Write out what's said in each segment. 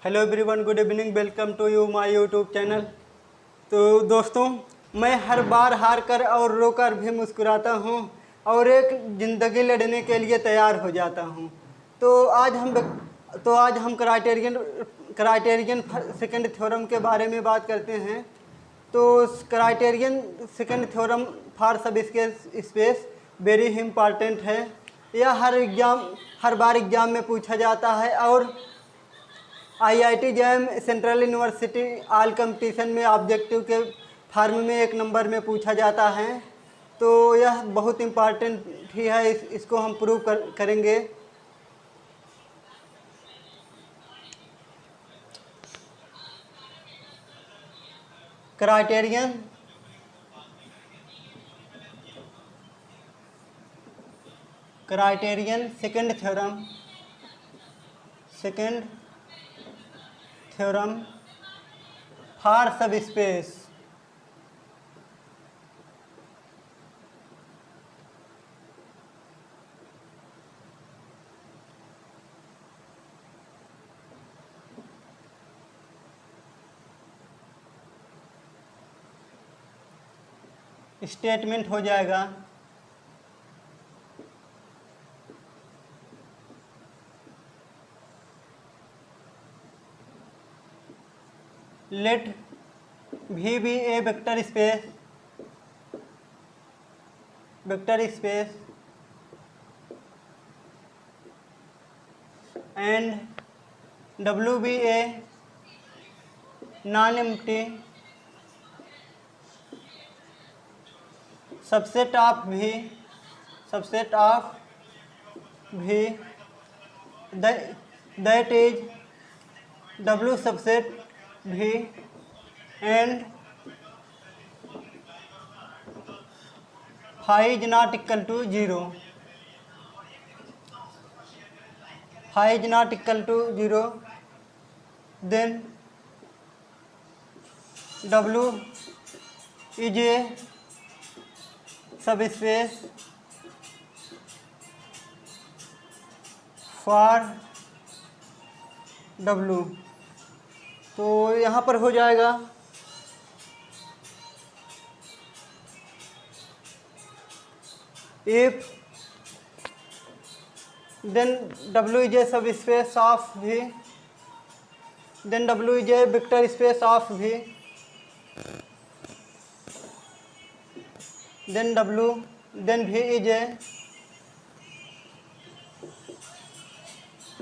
Hello everyone, good evening, welcome to you my YouTube channel. तो दोस्तों, मैं हर बार हार कर और रोकर भी मुस्कुराता हूँ और एक ज़िंदगी लड़ने के लिए तैयार हो जाता हूँ। तो आज हम क्राइटेरियन सेकंड थ्योरम के बारे में बात करते हैं। तो क्राइटेरियन सेकंड थ्योरम फॉर सब स्पेस वेरी इम्पॉर्टेंट है। यह हर बार एग्ज़ाम में पूछा जाता है और IIT jam central university all competition में ऑब्जेक्टिव के फॉर्म में 1 नंबर में पूछा जाता है। तो यह बहुत इम्पॉर्टेंट ही है, इसको हम प्रूव करेंगे। क्राइटेरियन सेकंड थ्योरम फॉर सब स्पेस। स्टेटमेंट हो जाएगा late V be a vector space and W be a non-empty subset of V that is W subset V and phi is not equal to 0. Phi is not equal to 0, then W is a subspace for W। तो यहाँ पर हो जाएगा if then W is a subspace of V, then W is a vector space of V, then V is a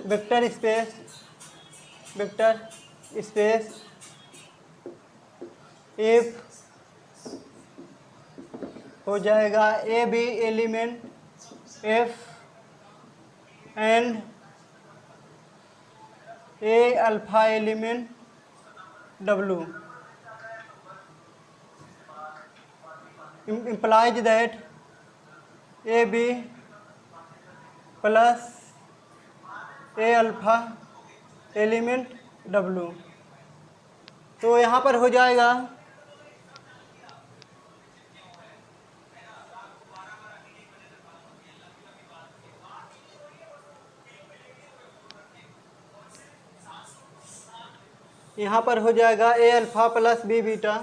vector space if हो जाएगा A B element F and A alpha element W implies that A B plus A alpha element W। तो यहाँ पर हो जाएगा A alpha plus B beta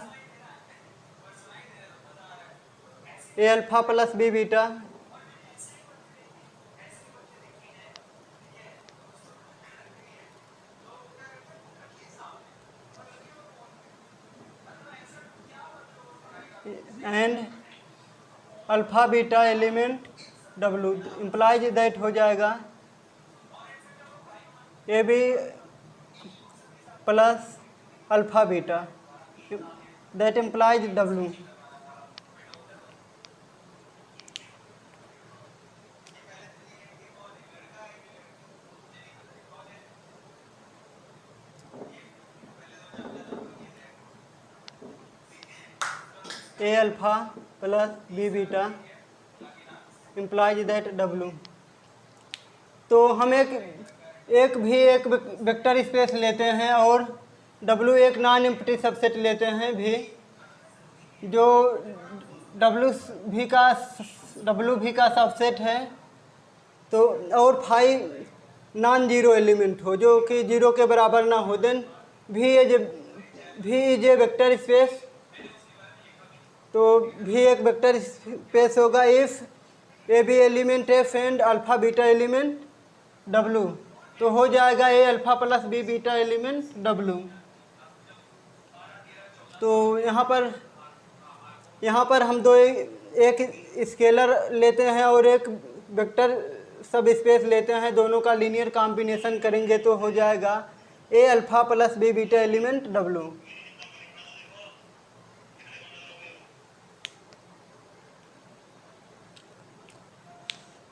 and alpha beta element W implies that हो जाएगा A B plus alpha beta that implies W। A alpha plus B beta implies that W। तो हम एक वेक्टर स्पेस लेते हैं और W एक non empty subset लेते हैं भी, जो W भी का सबसेट है। तो और फाई नॉन जीरो एलिमेंट हो, जो कि जीरो के बराबर ना हो, then V is a vector space. तो V एक वेक्टर स्पेस होगा if A B element F and alpha beta element W। तो हो जाएगा A alpha plus B beta element W। तो यहाँ पर हम एक स्केलर लेते हैं और एक वेक्टर सब स्पेस लेते हैं, दोनों का लीनियर कॉम्बिनेशन करेंगे तो हो जाएगा A alpha plus B beta element W।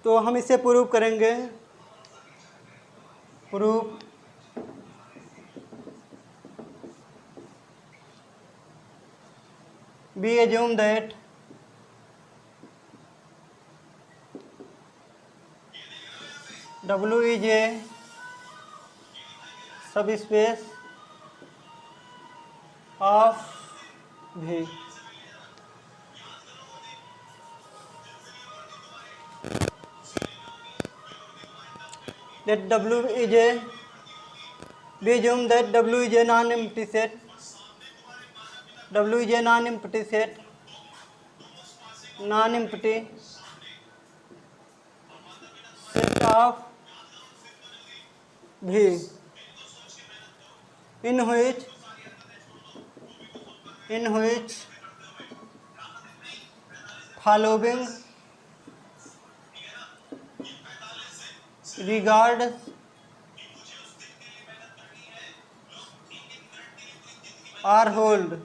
तो हम इसे प्रूव करेंगे। Prove we assume that W is a subspace of V। That W is a we assume that W is a non-empty set। W is a non-empty set, non-empty set of V in which following regards are hold।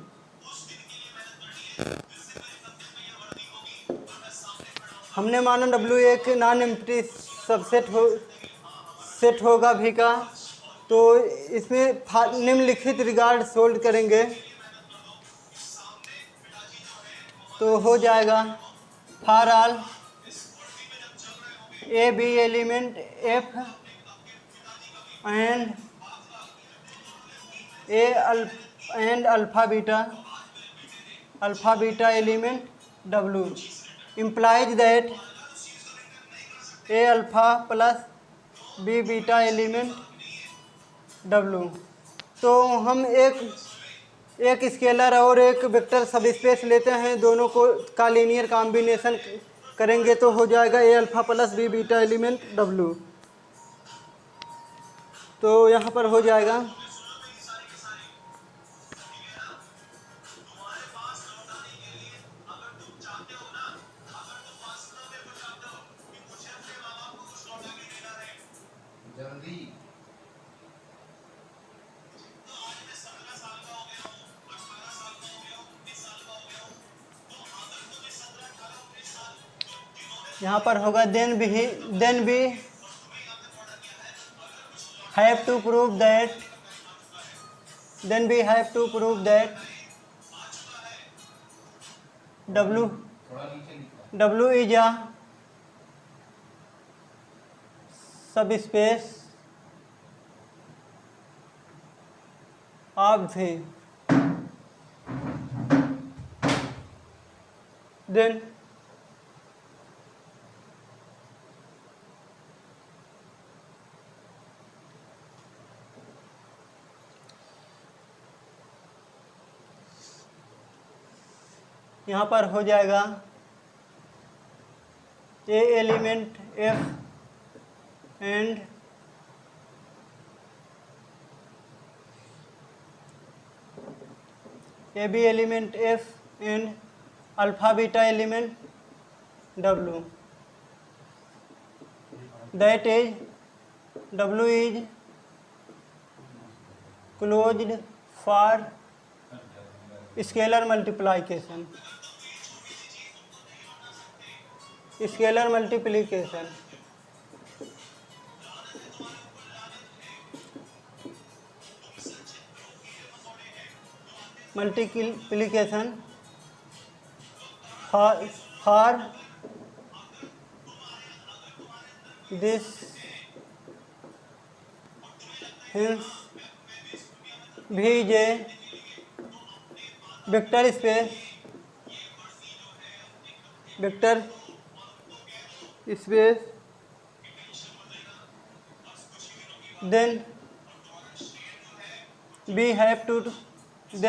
हमने माना W एक non empty subset set होगा V का, तो इसमें निम्नलिखित regard solve करेंगे तो हो जाएगा for all A B element F and alpha beta element W implies that A alpha plus B beta element W। तो हम एक स्केलर और एक वेक्टर सब स्पेस लेते हैं, दोनों का लीनियर कॉम्बिनेशन करेंगे तो हो जाएगा A alpha plus B beta element W। तो यहाँ पर हो जाएगा यहाँ पर होगा then we have to prove that W is a subspace of V। Then यहाँ पर हो जाएगा A element F and A B element F and alpha beta element W। That is W is closed for scalar multiplication. Multiplication for this hence V is a vector space then we have to show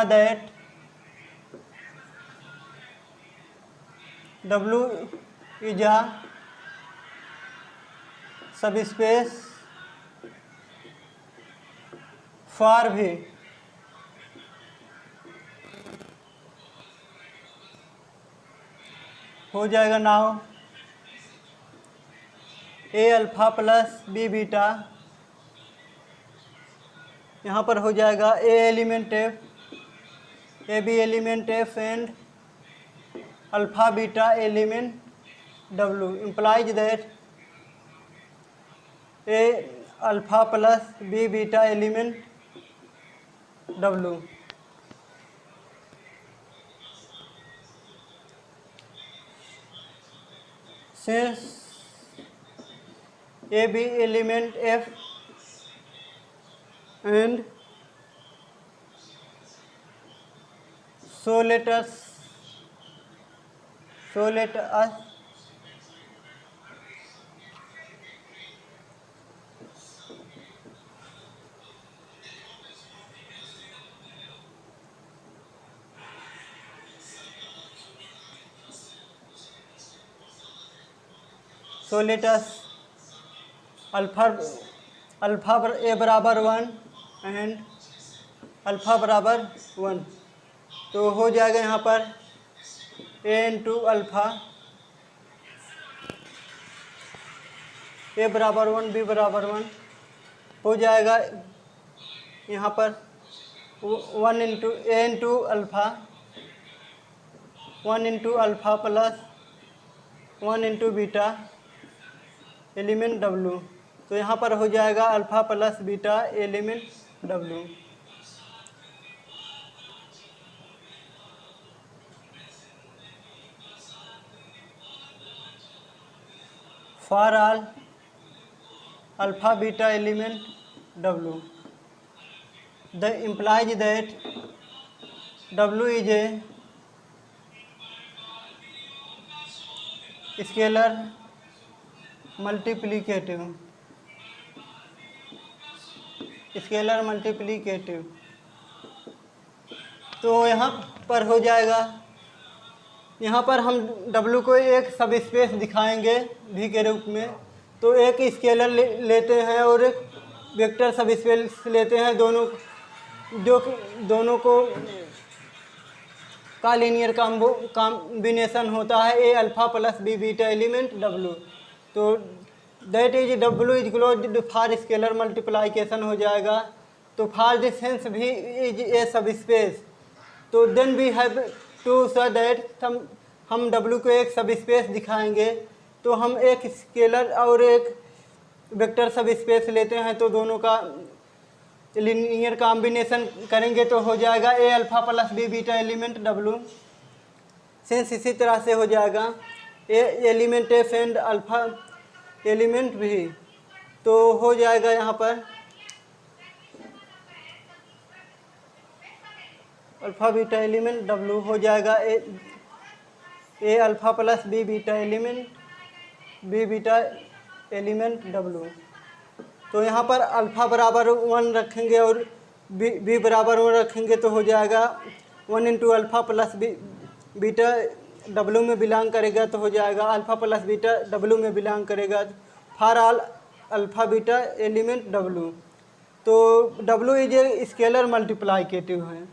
that W is a subspace for V. हो जाएगा now A alpha plus B beta, यहाँ पर हो जाएगा A element F, A B element F and alpha beta element W, implies that A alpha plus B beta element W. Since A B element F and so let us alpha A बराबर 1 and alpha बराबर 1, तो हो जाएगा यहाँ पर ए into alpha, A बराबर 1 B बराबर 1 हो जाएगा यहाँ पर 1 into A into alpha, 1 into alpha plus 1 into beta element W, तो यहाँ पर हो जाएगा alpha plus beta element W. For all alpha beta element W, the implies that W is a scalar multiplicative. तो यहाँ पर हो जाएगा, यहाँ पर हम W को एक सब स्पेस दिखाएंगे V के रूप में, तो एक स्केलर लेते हैं और एक वेक्टर सब स्पेस लेते हैं, दोनों को का लीनियर कॉम्बिनेशन होता है A alpha plus B beta element W, तो that is W is closed for scalar multiplication हो जाएगा. तो फॉर दिस सेंस भी इज ए सब स्पेस, तो then we have to so that हम डब्ल्यू को एक सब स्पेस दिखाएंगे, तो हम एक स्केलर और एक वेक्टर सब स्पेस लेते हैं, तो दोनों का लीनियर कॉम्बिनेशन करेंगे तो हो जाएगा A alpha plus B beta element W. Sense इसी तरह से हो जाएगा A element F and alpha element भी, तो हो जाएगा यहाँ पर अल्फा बीटा एलिमेंट डब्ल्यू हो जाएगा A alpha plus B beta element W. तो यहाँ पर अल्फ़ा बराबर 1 रखेंगे और बी बराबर 1 रखेंगे, तो हो जाएगा 1 into alpha plus beta W में बिलोंग करेगा, तो हो जाएगा अल्फ़ा प्लस बीटा डब्ल्यू में बिलोंग करेगा for all alpha beta element W. तो W is a scalar multiplicative है.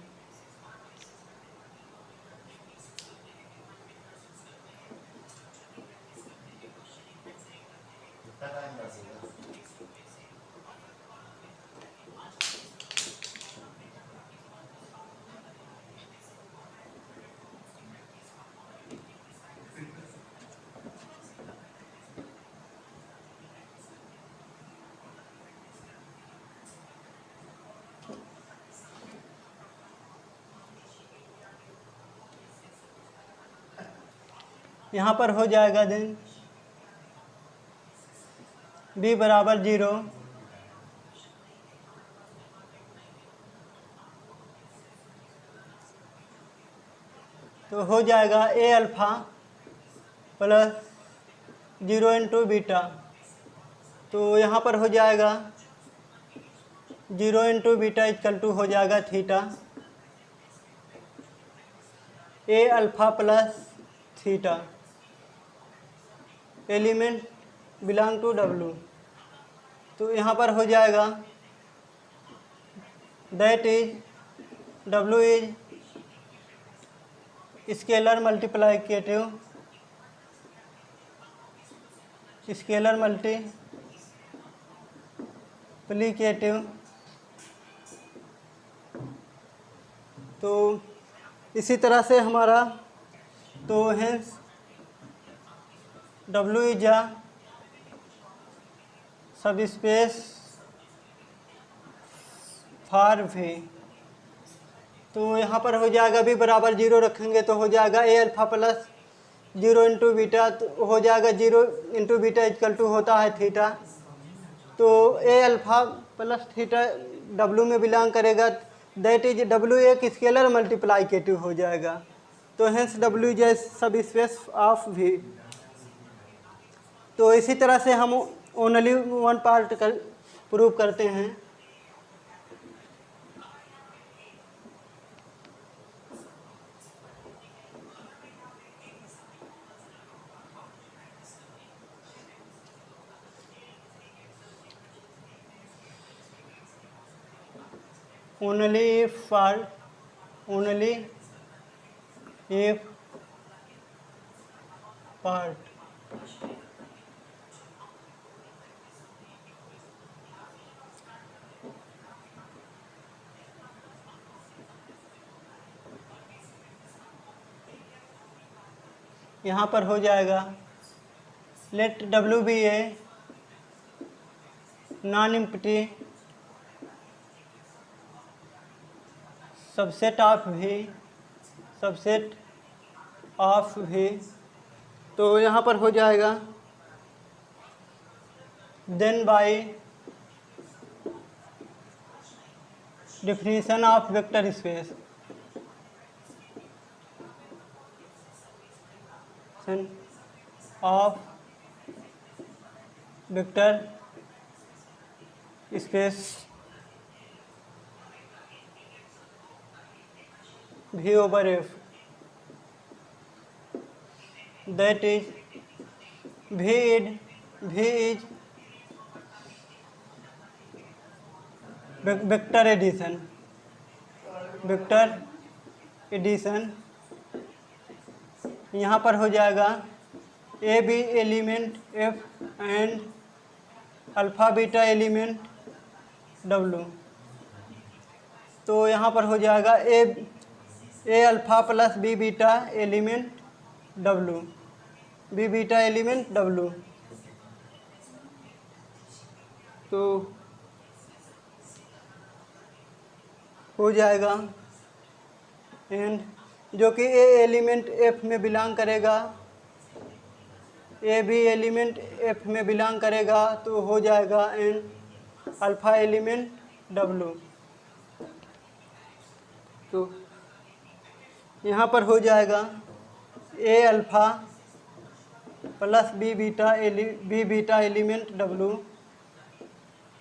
यहाँ पर हो जाएगा देन b बराबर 0, तो हो जाएगा ए अल्फ़ा प्लस 0 इंटू बीटा, तो यहाँ पर हो जाएगा 0 इंटू बीटा इक्वल टू हो जाएगा theta A alpha plus theta element belong to W. तो यहाँ पर हो जाएगा that is W is scalar multiplicative तो इसी तरह से हमारा तो हेंस डब्लू इज अ सब स्पेस फॉर वी। तो यहाँ पर हो जाएगा भी बराबर 0 रखेंगे तो हो जाएगा ए अल्फ़ा प्लस 0 इंटू बीटा, तो हो जाएगा 0 इंटू बीटा इक्वल टू होता है थीटा। तो A alpha plus theta W में बिलोंग करेगा, दैट इज डब्लू एक स्केलर मल्टीप्लाइकेटिव हो जाएगा। तो hence W is subspace of V. तो इसी तरह से हम ओनली वन पार्ट कर प्रूव करते हैं। only if part यहाँ पर हो जाएगा let W be a non empty subset of भी। तो यहाँ पर हो जाएगा then by definition of vector space of vector space V over F, that is V is vector addition यहाँ पर हो जाएगा A B element F and alpha beta element W। तो यहाँ पर हो जाएगा ए alpha plus B beta element W, B beta element W. तो हो जाएगा एंड जो कि ए एलिमेंट एफ में बिलोंग करेगा, ए बी एलिमेंट एफ में बिलोंग करेगा, तो हो जाएगा एंड अल्फ़ा एलिमेंट डब्लू। तो यहाँ पर हो जाएगा ए alpha plus B beta element W.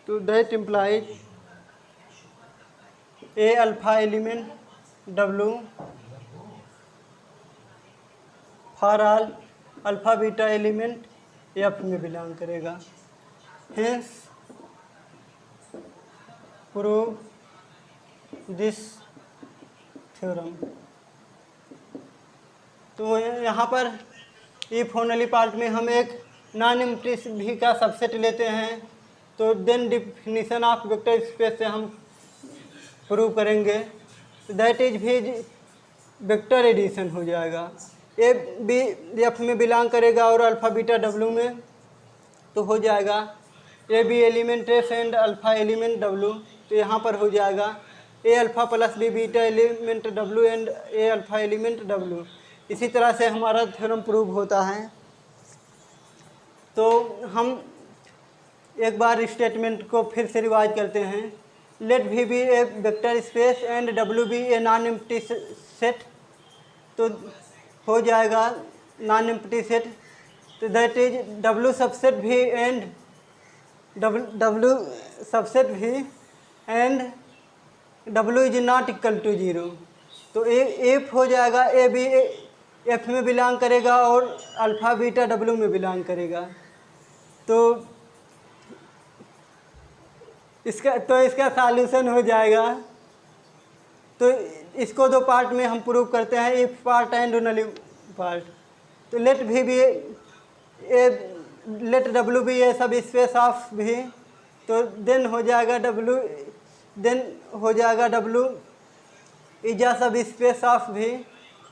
तो that implies A alpha element W for all alpha beta element F में बिलोंग करेगा। Hence prove this theorem. तो यहाँ पर इफ ओनली पार्ट में हम एक नॉन एम्प्टी भी का सबसेट लेते हैं, तो then definition of vector space से हम प्रूव करेंगे। दैट इज भी वेक्टर एडिशन हो जाएगा। ए बी एफ में बिलोंग करेगा और अल्फ़ा बीटा डब्लू में, तो हो जाएगा A B element F and alpha element W. तो यहाँ पर हो जाएगा ए alpha plus B beta element W and A alpha element W. इसी तरह से हमारा थ्योरम प्रूव होता है। तो हम एक बार स्टेटमेंट को फिर से रिवाइज करते हैं। Let V be a vector space and W be a non empty set. तो हो जाएगा नॉन एम्प्टी सेट तो that is W subset V and W subset V and W is not equal to 0। तो F हो जाएगा, ए भी F में belong करेगा और अल्फ़ा बीटा W में बिलोंग करेगा। तो इसका सॉल्यूशन हो जाएगा। तो इसको दो पार्ट में हम प्रूव करते हैं, इफ पार्ट एंड नली पार्ट। तो लेट भी लेट W भी ए सब स्पेस ऑफ भी, तो देन हो जाएगा W is a subspace of भी।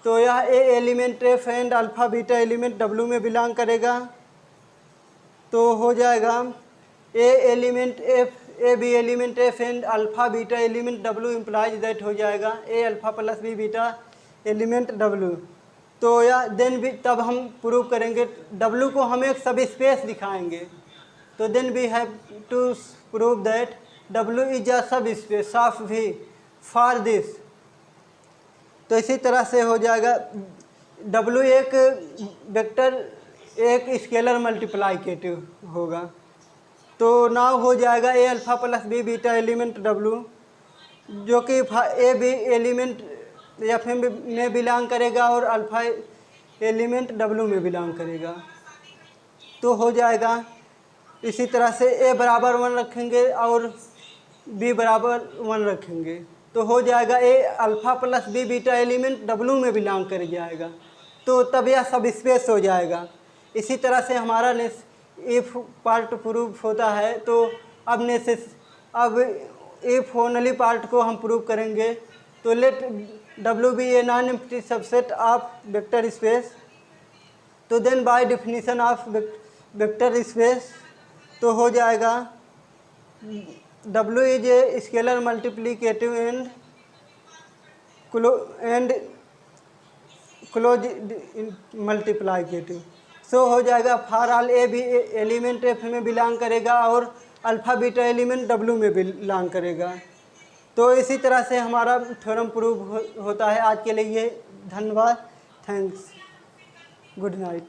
तो यह A element F and alpha beta element W में बिलोंग करेगा। तो हो जाएगा A element F, A B element F and alpha beta element W implies that हो जाएगा ए alpha plus B beta element W। तो या देन भी तब हम प्रूव करेंगे, W को हम एक सब स्पेस दिखाएंगे। तो then we have to prove that W is a subspace of V for this. तो इसी तरह से हो जाएगा W एक वेक्टर एक स्केलर मल्टीप्लाइकेटिव होगा। तो नाउ हो जाएगा ए alpha plus B beta element W, जो कि ए बी एलिमेंट एफ में बिलोंग करेगा और अल्फ़ा एलिमेंट W में बिलोंग करेगा। तो हो जाएगा इसी तरह से ए बराबर 1 रखेंगे और बी बराबर 1 रखेंगे। तो हो जाएगा ए alpha plus B beta element W में बिलोंग कर जाएगा। तो तब यह सब स्पेस हो जाएगा। इसी तरह से हमारा इफ पार्ट प्रूफ होता है। तो अब इफ ओनली पार्ट को हम प्रूव करेंगे। तो let W be a non empty subset of vector space. तो then by definition of vector space तो हो जाएगा W is a scalar multiplicative and close multiplicative. So हो जाएगा फॉर ऑल ए भी एलिमेंट एफ में बिलोंग करेगा और अल्फ़ा बीटा एलिमेंट W में बिलोंग करेगा। तो इसी तरह से हमारा थ्योरम प्रूव होता है। आज के लिए धन्यवाद, थैंक्स, गुड नाइट।